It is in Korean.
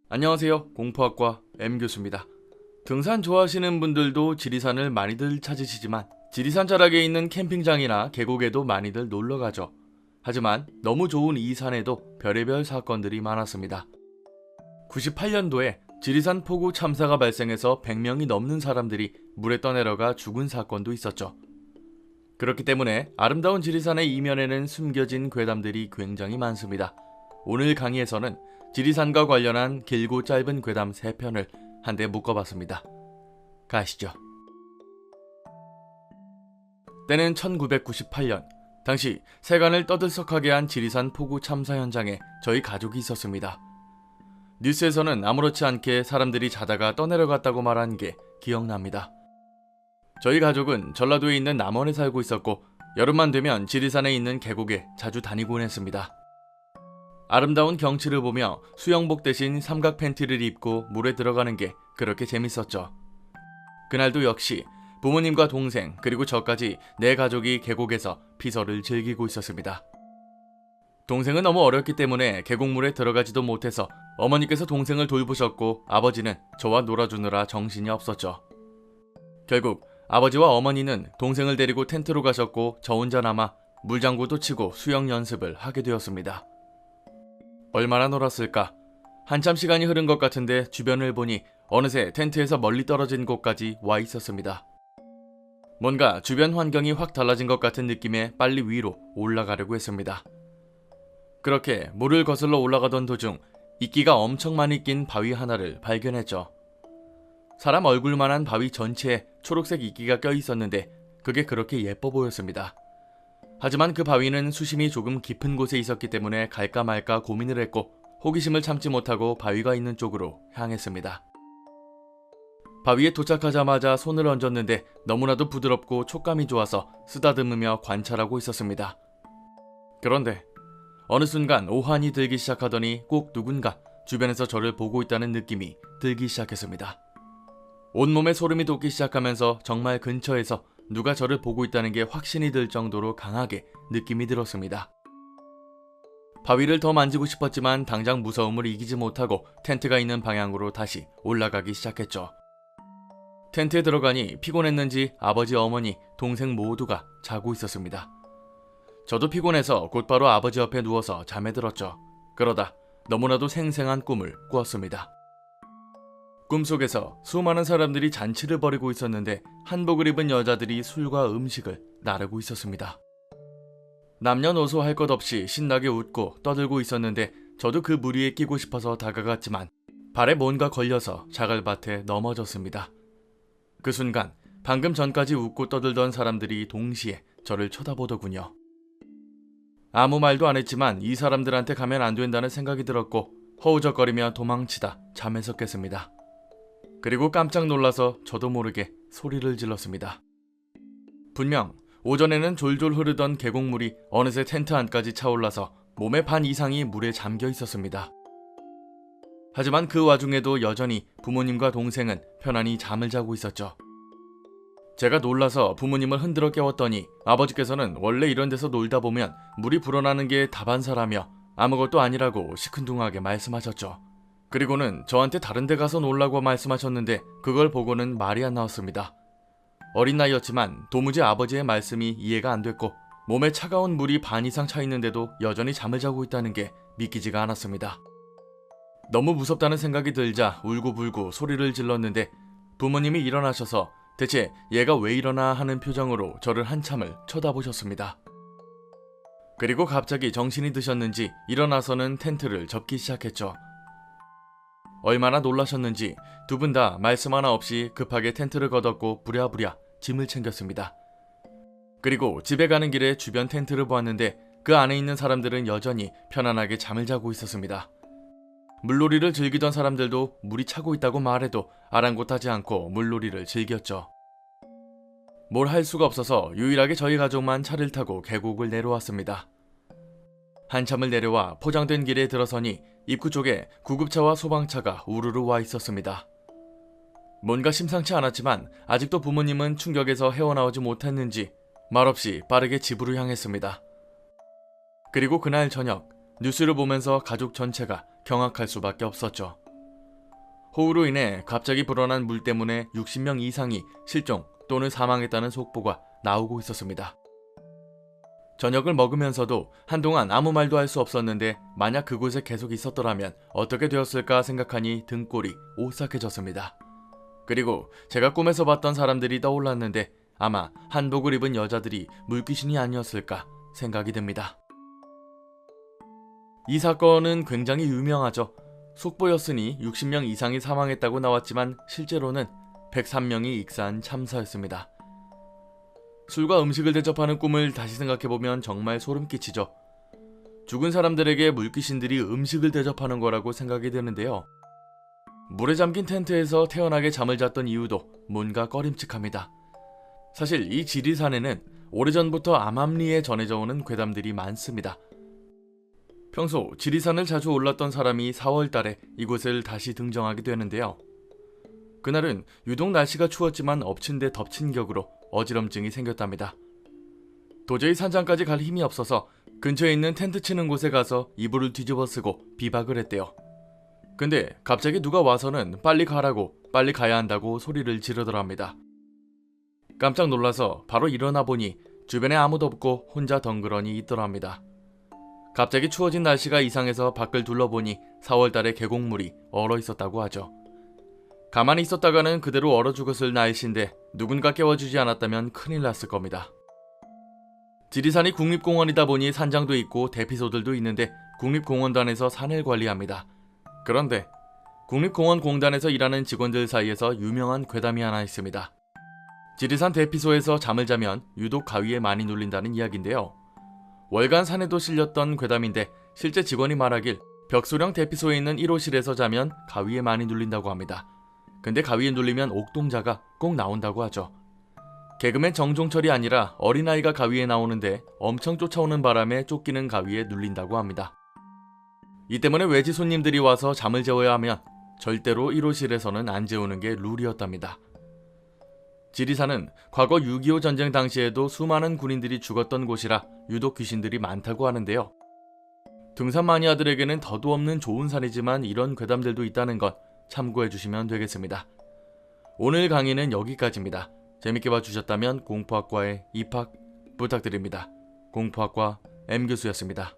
안녕하세요. 공포학과 M교수입니다. 등산 좋아하시는 분들도 지리산을 많이들 찾으시지만 지리산 자락에 있는 캠핑장이나 계곡에도 많이들 놀러가죠. 하지만 너무 좋은 이 산에도 별의별 사건들이 많았습니다. 98년도에 지리산 폭우 참사가 발생해서 100명이 넘는 사람들이 물에 떠내려가 죽은 사건도 있었죠. 그렇기 때문에 아름다운 지리산의 이면에는 숨겨진 괴담들이 굉장히 많습니다. 오늘 강의에서는 지리산과 관련한 길고 짧은 괴담 3편을 한데 묶어봤습니다. 가시죠. 때는 1998년, 당시 세간을 떠들썩하게 한 지리산 폭우 참사 현장에 저희 가족이 있었습니다. 뉴스에서는 아무렇지 않게 사람들이 자다가 떠내려갔다고 말한 게 기억납니다. 저희 가족은 전라도에 있는 남원에 살고 있었고 여름만 되면 지리산에 있는 계곡에 자주 다니곤 했습니다. 아름다운 경치를 보며 수영복 대신 삼각 팬티를 입고 물에 들어가는 게 그렇게 재밌었죠. 그날도 역시 부모님과 동생 그리고 저까지 네 가족이 계곡에서 피서를 즐기고 있었습니다. 동생은 너무 어렸기 때문에 계곡물에 들어가지도 못해서 어머니께서 동생을 돌보셨고 아버지는 저와 놀아주느라 정신이 없었죠. 결국 아버지와 어머니는 동생을 데리고 텐트로 가셨고 저 혼자 남아 물장구도 치고 수영 연습을 하게 되었습니다. 얼마나 놀았을까? 한참 시간이 흐른 것 같은데 주변을 보니 어느새 텐트에서 멀리 떨어진 곳까지 와 있었습니다. 뭔가 주변 환경이 확 달라진 것 같은 느낌에 빨리 위로 올라가려고 했습니다. 그렇게 물을 거슬러 올라가던 도중 이끼가 엄청 많이 낀 바위 하나를 발견했죠. 사람 얼굴만한 바위 전체에 초록색 이끼가 껴 있었는데 그게 그렇게 예뻐 보였습니다. 하지만 그 바위는 수심이 조금 깊은 곳에 있었기 때문에 갈까 말까 고민을 했고 호기심을 참지 못하고 바위가 있는 쪽으로 향했습니다. 바위에 도착하자마자 손을 얹었는데 너무나도 부드럽고 촉감이 좋아서 쓰다듬으며 관찰하고 있었습니다. 그런데 어느 순간 오한이 들기 시작하더니 꼭 누군가 주변에서 저를 보고 있다는 느낌이 들기 시작했습니다. 온몸에 소름이 돋기 시작하면서 정말 근처에서 누가 저를 보고 있다는 게 확신이 들 정도로 강하게 느낌이 들었습니다. 바위를 더 만지고 싶었지만 당장 무서움을 이기지 못하고 텐트가 있는 방향으로 다시 올라가기 시작했죠. 텐트에 들어가니 피곤했는지 아버지, 어머니, 동생 모두가 자고 있었습니다. 저도 피곤해서 곧바로 아버지 옆에 누워서 잠에 들었죠. 그러다 너무나도 생생한 꿈을 꾸었습니다. 꿈속에서 수많은 사람들이 잔치를 벌이고 있었는데 한복을 입은 여자들이 술과 음식을 나르고 있었습니다. 남녀노소 할 것 없이 신나게 웃고 떠들고 있었는데 저도 그 무리에 끼고 싶어서 다가갔지만 발에 뭔가 걸려서 자갈밭에 넘어졌습니다. 그 순간 방금 전까지 웃고 떠들던 사람들이 동시에 저를 쳐다보더군요. 아무 말도 안 했지만 이 사람들한테 가면 안 된다는 생각이 들었고 허우적거리며 도망치다 잠에서 깼습니다. 그리고 깜짝 놀라서 저도 모르게 소리를 질렀습니다. 분명 오전에는 졸졸 흐르던 계곡물이 어느새 텐트 안까지 차올라서 몸의 반 이상이 물에 잠겨 있었습니다. 하지만 그 와중에도 여전히 부모님과 동생은 편안히 잠을 자고 있었죠. 제가 놀라서 부모님을 흔들어 깨웠더니 아버지께서는 원래 이런 데서 놀다 보면 물이 불어나는 게 다반사라며 아무것도 아니라고 시큰둥하게 말씀하셨죠. 그리고는 저한테 다른 데 가서 놀라고 말씀하셨는데 그걸 보고는 말이 안 나왔습니다. 어린 나이였지만 도무지 아버지의 말씀이 이해가 안 됐고 몸에 차가운 물이 반 이상 차 있는데도 여전히 잠을 자고 있다는 게 믿기지가 않았습니다. 너무 무섭다는 생각이 들자 울고불고 소리를 질렀는데 부모님이 일어나셔서 대체 얘가 왜 이러나 하는 표정으로 저를 한참을 쳐다보셨습니다. 그리고 갑자기 정신이 드셨는지 일어나서는 텐트를 접기 시작했죠. 얼마나 놀라셨는지 두 분 다 말씀 하나 없이 급하게 텐트를 걷었고 부랴부랴 짐을 챙겼습니다. 그리고 집에 가는 길에 주변 텐트를 보았는데 그 안에 있는 사람들은 여전히 편안하게 잠을 자고 있었습니다. 물놀이를 즐기던 사람들도 물이 차고 있다고 말해도 아랑곳하지 않고 물놀이를 즐겼죠. 뭘 할 수가 없어서 유일하게 저희 가족만 차를 타고 계곡을 내려왔습니다. 한참을 내려와 포장된 길에 들어서니 입구 쪽에 구급차와 소방차가 우르르 와 있었습니다. 뭔가 심상치 않았지만 아직도 부모님은 충격에서 헤어나오지 못했는지 말없이 빠르게 집으로 향했습니다. 그리고 그날 저녁 뉴스를 보면서 가족 전체가 경악할 수밖에 없었죠. 호우로 인해 갑자기 불어난 물 때문에 60명 이상이 실종 또는 사망했다는 속보가 나오고 있었습니다. 저녁을 먹으면서도 한동안 아무 말도 할 수 없었는데 만약 그곳에 계속 있었더라면 어떻게 되었을까 생각하니 등골이 오싹해졌습니다. 그리고 제가 꿈에서 봤던 사람들이 떠올랐는데 아마 한복을 입은 여자들이 물귀신이 아니었을까 생각이 듭니다. 이 사건은 굉장히 유명하죠. 속보였으니 60명 이상이 사망했다고 나왔지만 실제로는 103명이 익사한 참사였습니다. 술과 음식을 대접하는 꿈을 다시 생각해보면 정말 소름 끼치죠. 죽은 사람들에게 물귀신들이 음식을 대접하는 거라고 생각이 드는데요. 물에 잠긴 텐트에서 태연하게 잠을 잤던 이유도 뭔가 꺼림칙합니다. 사실 이 지리산에는 오래전부터 암암리에 전해져 오는 괴담들이 많습니다. 평소 지리산을 자주 올랐던 사람이 4월달에 이곳을 다시 등정하게 되는데요. 그날은 유독 날씨가 추웠지만 엎친 데 덮친 격으로 어지럼증이 생겼답니다. 도저히 산장까지 갈 힘이 없어서 근처에 있는 텐트 치는 곳에 가서 이불을 뒤집어 쓰고 비박을 했대요. 근데 갑자기 누가 와서는 빨리 가라고, 빨리 가야 한다고 소리를 지르더랍니다. 깜짝 놀라서 바로 일어나 보니 주변에 아무도 없고 혼자 덩그러니 있더랍니다. 갑자기 추워진 날씨가 이상해서 밖을 둘러보니 4월달에 계곡물이 얼어 있었다고 하죠. 가만히 있었다가는 그대로 얼어 죽었을 날씨인데 누군가 깨워주지 않았다면 큰일 났을 겁니다. 지리산이 국립공원이다 보니 산장도 있고 대피소들도 있는데 국립공원단에서 산을 관리합니다. 그런데 국립공원공단에서 일하는 직원들 사이에서 유명한 괴담이 하나 있습니다. 지리산 대피소에서 잠을 자면 유독 가위에 많이 눌린다는 이야기인데요. 월간 산에도 실렸던 괴담인데 실제 직원이 말하길 벽소령 대피소에 있는 1호실에서 자면 가위에 많이 눌린다고 합니다. 근데 가위에 눌리면 옥동자가 꼭 나온다고 하죠. 개그맨 정종철이 아니라 어린아이가 가위에 나오는데 엄청 쫓아오는 바람에 쫓기는 가위에 눌린다고 합니다. 이 때문에 외지 손님들이 와서 잠을 재워야 하면 절대로 1호실에서는 안 재우는 게 룰이었답니다. 지리산은 과거 6.25 전쟁 당시에도 수많은 군인들이 죽었던 곳이라 유독 귀신들이 많다고 하는데요. 등산 마니아들에게는 더도 없는 좋은 산이지만 이런 괴담들도 있다는 것 참고해 주시면 되겠습니다. 오늘 강의는 여기까지입니다. 재밌게 봐주셨다면 공포학과에 입학 부탁드립니다. 공포학과 M교수였습니다.